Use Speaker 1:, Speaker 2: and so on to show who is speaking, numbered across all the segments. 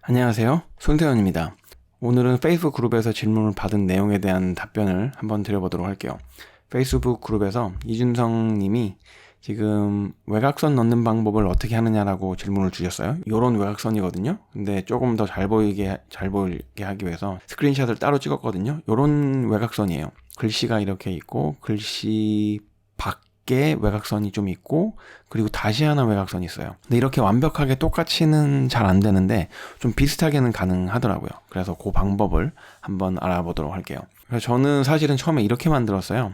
Speaker 1: 안녕하세요. 손태현입니다. 오늘은 페이스북 그룹에서 질문을 받은 내용에 대한 답변을 한번 드려보도록 할게요. 페이스북 그룹에서 이준성 님이 지금 외곽선 넣는 방법을 어떻게 하느냐라고 질문을 주셨어요. 요런 외곽선이거든요. 근데 조금 더 잘 보이게 하기 위해서 스크린샷을 따로 찍었거든요. 요런 외곽선이에요. 글씨가 이렇게 있고 글씨 밖에 외곽선이 좀 있고 그리고 다시 하나 외곽선이 있어요. 근데 이렇게 완벽하게 똑같이는 잘 안 되는데 좀 비슷하게는 가능하더라고요. 그래서 그 방법을 한번 알아보도록 할게요. 그래서 저는 사실은 처음에 이렇게 만들었어요.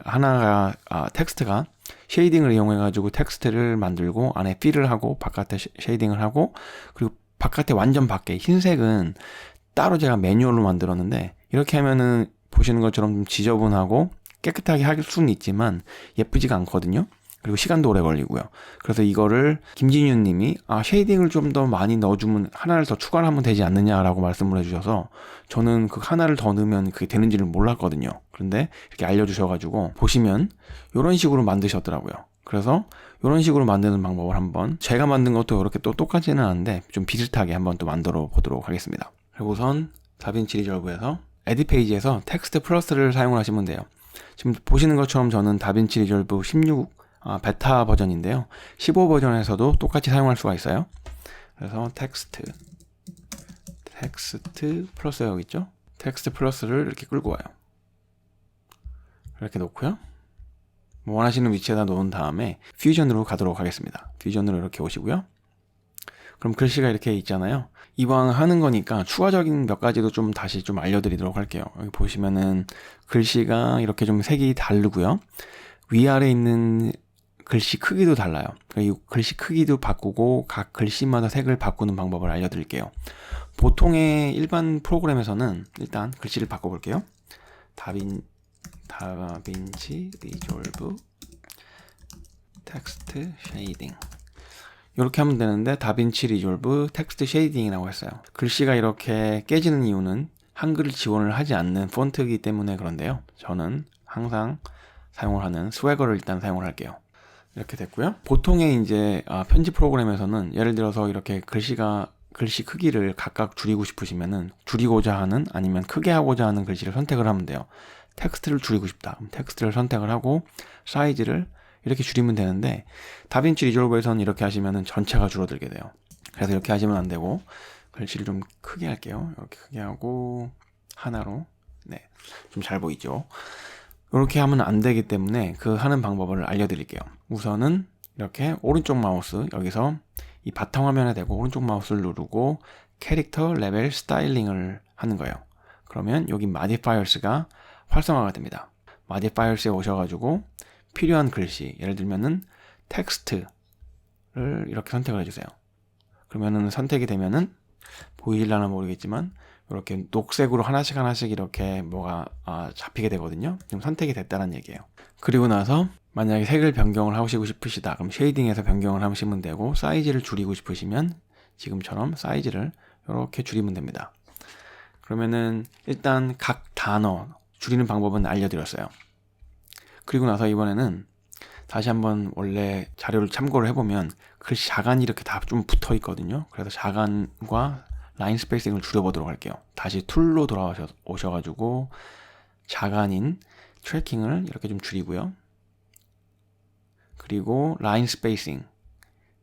Speaker 1: 하나가 텍스트가 쉐이딩을 이용해 가지고 텍스트를 만들고 안에 필을 하고 바깥에 쉐이딩을 하고 그리고 바깥에 완전 밖에 흰색은 따로 제가 매뉴얼로 만들었는데 이렇게 하면은 보시는 것처럼 좀 지저분하고 깨끗하게 할 수는 있지만 예쁘지가 않거든요. 그리고 시간도 오래 걸리고요. 그래서 이거를 김진윤 님이 쉐이딩을 좀 더 많이 넣어주면 하나를 더 추가를 하면 되지 않느냐라고 말씀을 해주셔서 저는 그 하나를 더 넣으면 그게 되는지를 몰랐거든요. 그런데 이렇게 알려주셔가지고 보시면 이런 식으로 만드셨더라고요. 그래서 이런 식으로 만드는 방법을 한번 제가 만든 것도 이렇게 또 똑같지는 않은데 좀 비슷하게 한번 또 만들어 보도록 하겠습니다. 그리고 우선 다빈치 리졸브에서 에딧 페이지에서 텍스트 플러스를 사용을 하시면 돼요. 지금 보시는 것처럼 저는 다빈치 리졸브 16 베타 버전인데요. 15 버전에서도 똑같이 사용할 수가 있어요. 그래서 텍스트 플러스 여기 있죠? 텍스트 플러스를 이렇게 끌고 와요. 이렇게 놓고요. 원하시는 위치에다 놓은 다음에 퓨전으로 가도록 하겠습니다. 퓨전으로 이렇게 오시고요. 그럼 글씨가 이렇게 있잖아요. 이왕 하는 거니까 추가적인 몇 가지도 좀 다시 좀 알려드리도록 할게요. 여기 보시면은 글씨가 이렇게 좀 색이 다르고요. 위아래 있는 글씨 크기도 달라요. 이 글씨 크기도 바꾸고 각 글씨마다 색을 바꾸는 방법을 알려드릴게요. 보통의 일반 프로그램에서는 일단 글씨를 바꿔볼게요. 다빈치 리졸브 텍스트 쉐이딩 이렇게 하면 되는데 다빈치 리졸브 텍스트 쉐이딩이라고 했어요. 글씨가 이렇게 깨지는 이유는 한글을 지원을 하지 않는 폰트이기 때문에 그런데요. 저는 항상 사용을 하는 스웨거를 일단 사용을 할게요. 이렇게 됐고요. 보통의 이제 편집 프로그램에서는 예를 들어서 이렇게 글씨 크기를 각각 줄이고 싶으시면은 줄이고자 하는 아니면 크게 하고자 하는 글씨를 선택을 하면 돼요. 텍스트를 줄이고 싶다. 그럼 텍스트를 선택을 하고 사이즈를 이렇게 줄이면 되는데 다빈치 리졸브에서는 이렇게 하시면은 전체가 줄어들게 돼요. 그래서 이렇게 하시면 안 되고 글씨를 좀 크게 할게요. 이렇게 크게 하고 하나로 좀 잘 보이죠. 이렇게 하면 안 되기 때문에 그 하는 방법을 알려드릴게요. 우선은 이렇게 오른쪽 마우스 여기서 이 바탕화면에 대고 오른쪽 마우스를 누르고 캐릭터 레벨 스타일링을 하는 거예요. 그러면 여기 modifiers,가 활성화가 됩니다. modifiers,에 오셔가지고 필요한 글씨 예를 들면은 텍스트를 이렇게 선택을 해주세요. 그러면은 선택이 되면은 보이려나 모르겠지만 이렇게 녹색으로 하나씩 이렇게 뭐가 잡히게 되거든요. 지금 선택이 됐다는 얘기예요. 그리고 나서 만약에 색을 변경을 하시고 싶으시다. 그럼 쉐이딩에서 변경을 하시면 되고 사이즈를 줄이고 싶으시면 지금처럼 사이즈를 이렇게 줄이면 됩니다. 그러면은 일단 각 단어 줄이는 방법은 알려드렸어요. 그리고 나서 이번에는 다시 한번 원래 자료를 참고를 해보면 글씨 자간이 이렇게 다 좀 붙어 있거든요. 그래서 자간과 라인 스페이싱을 줄여보도록 할게요. 다시 툴로 돌아오셔가지고 자간인 트래킹을 이렇게 좀 줄이고요. 그리고 라인 스페이싱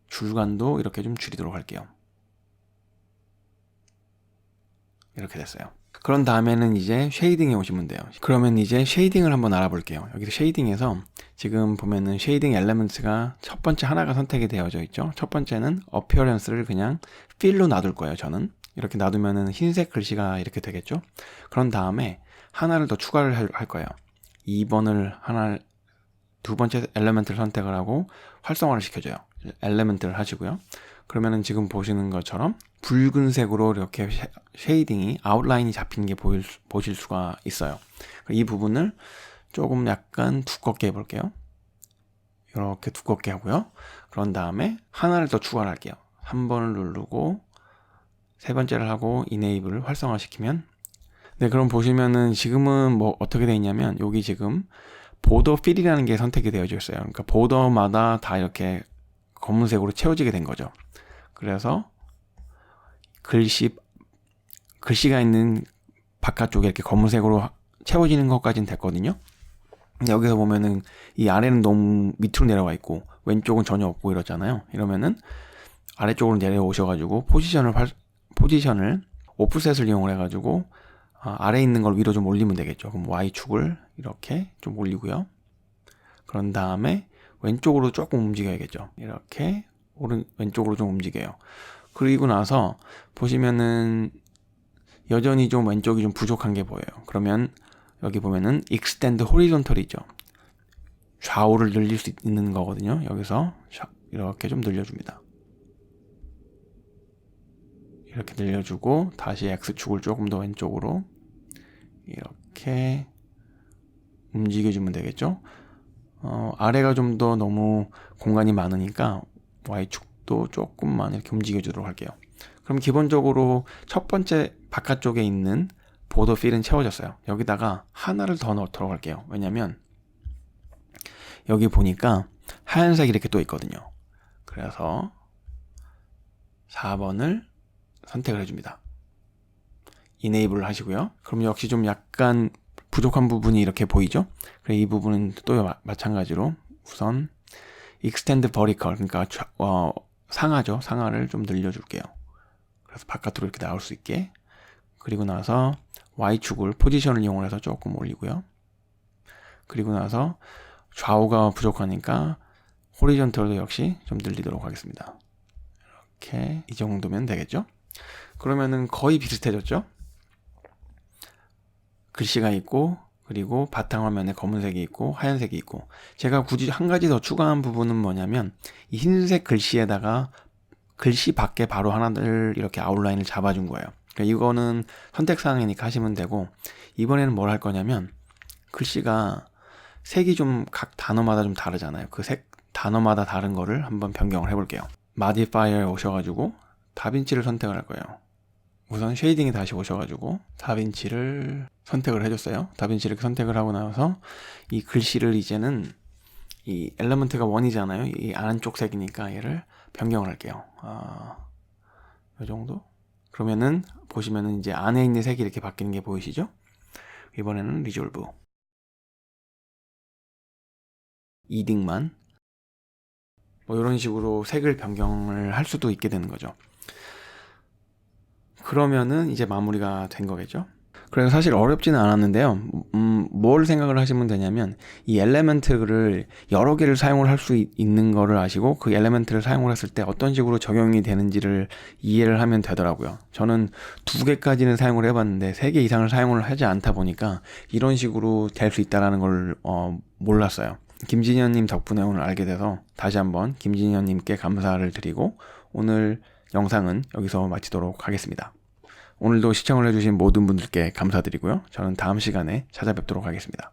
Speaker 1: 줄간도 이렇게 좀 줄이도록 할게요. 이렇게 됐어요. 그런 다음에는 이제 쉐이딩에 오시면 돼요. 그러면 이제 쉐이딩을 한번 알아볼게요. 여기서 쉐이딩에서 지금 보면은 쉐이딩 엘레먼트가 첫 번째 하나가 선택이 되어져 있죠. 첫 번째는 어피어런스를 그냥 필로 놔둘 거예요. 저는 이렇게 놔두면은 흰색 글씨가 이렇게 되겠죠. 그런 다음에 하나를 더 추가를 할 거예요. 2번을 두 번째 엘레먼트를 선택을 하고 활성화를 시켜줘요. 엘레먼트를 하시고요. 그러면은 지금 보시는 것처럼 붉은색으로 이렇게 쉐이딩이 아웃라인이 잡힌 게 보실 수가 있어요. 이 부분을 조금 약간 두껍게 해볼게요. 이렇게 두껍게 하고요. 그런 다음에 하나를 더 추가를 할게요. 3번을 누르고 세 번째를 하고 이네이블을 활성화시키면 그럼 보시면은 지금은 뭐 어떻게 되어 있냐면 여기 지금 보더 필이라는 게 선택이 되어져 있어요. 그러니까 보더마다 다 이렇게 검은색으로 채워지게 된 거죠. 그래서 글씨가 있는 바깥쪽에 이렇게 검은색으로 채워지는 것까지는 됐거든요. 근데 여기서 보면은 이 아래는 너무 밑으로 내려와 있고 왼쪽은 전혀 없고 이렇잖아요. 이러면은 아래쪽으로 내려오셔가지고 포지션을 오프셋을 이용을 해가지고 아래에 있는 걸 위로 좀 올리면 되겠죠. 그럼 Y축을 이렇게 좀 올리고요. 그런 다음에 왼쪽으로 조금 움직여야겠죠. 이렇게 왼쪽으로 좀 움직여요. 그리고 나서 보시면은 여전히 좀 왼쪽이 좀 부족한 게 보여요. 그러면 여기 보면은 extend horizontal이죠. 좌우를 늘릴 수 있는 거거든요. 여기서 이렇게 좀 늘려줍니다. 이렇게 늘려주고 다시 X축을 조금 더 왼쪽으로 이렇게 움직여주면 되겠죠. 아래가 좀 더 너무 공간이 많으니까 Y축도 조금만 이렇게 움직여주도록 할게요. 그럼 기본적으로 첫 번째 바깥쪽에 있는 보더 필은 채워졌어요. 여기다가 하나를 더 넣도록 할게요. 왜냐면 여기 보니까 하얀색이 이렇게 또 있거든요. 그래서 4번을 선택을 해줍니다. 이네이블을 하시고요. 그럼 역시 좀 약간 부족한 부분이 이렇게 보이죠? 그래서 이 부분은 또 마찬가지로 우선 extend vertical, 그러니까 상하죠. 상하를 좀 늘려줄게요. 그래서 바깥으로 이렇게 나올 수 있게. 그리고 나서 Y축을 포지션을 이용해서 조금 올리고요. 그리고 나서 좌우가 부족하니까 호리존털도 역시 좀 늘리도록 하겠습니다. 이렇게 이 정도면 되겠죠? 그러면은 거의 비슷해졌죠? 글씨가 있고 그리고 바탕화면에 검은색이 있고 하얀색이 있고, 제가 굳이 한 가지 더 추가한 부분은 뭐냐면 이 흰색 글씨에다가 글씨 밖에 바로 하나를 이렇게 아웃라인을 잡아준 거예요. 그러니까 이거는 선택사항이니까 하시면 되고, 이번에는 뭘 할 거냐면 글씨가 색이 좀 각 단어마다 좀 다르잖아요. 그 색 단어마다 다른 거를 한번 변경을 해볼게요. 마디파이어에 오셔가지고 다빈치를 선택을 할 거예요. 우선 쉐이딩에 다시 오셔가지고 다빈치를 선택을 해줬어요. 다빈치를 선택을 하고 나서 이 글씨를 이제는 이 엘리먼트가 1이잖아요. 이 안쪽 색이니까 얘를 변경을 할게요. 이 정도? 그러면은 보시면은 이제 안에 있는 색이 이렇게 바뀌는 게 보이시죠? 이번에는 리졸브 2딩만 뭐 이런 식으로 색을 변경을 할 수도 있게 되는 거죠. 그러면은 이제 마무리가 된 거겠죠. 그래서 사실 어렵지는 않았는데요. 뭘 생각을 하시면 되냐면 이 엘리먼트를 여러 개를 사용을 할 수 있는 거를 아시고 그 엘리먼트를 사용을 했을 때 어떤 식으로 적용이 되는지를 이해를 하면 되더라고요. 저는 2개까지는 사용을 해봤는데 3개 이상을 사용을 하지 않다 보니까 이런 식으로 될 수 있다는 걸 몰랐어요. 김진현님 덕분에 오늘 알게 돼서 다시 한번 김진현님께 감사를 드리고 오늘 영상은 여기서 마치도록 하겠습니다. 오늘도 시청을 해주신 모든 분들께 감사드리고요. 저는 다음 시간에 찾아뵙도록 하겠습니다.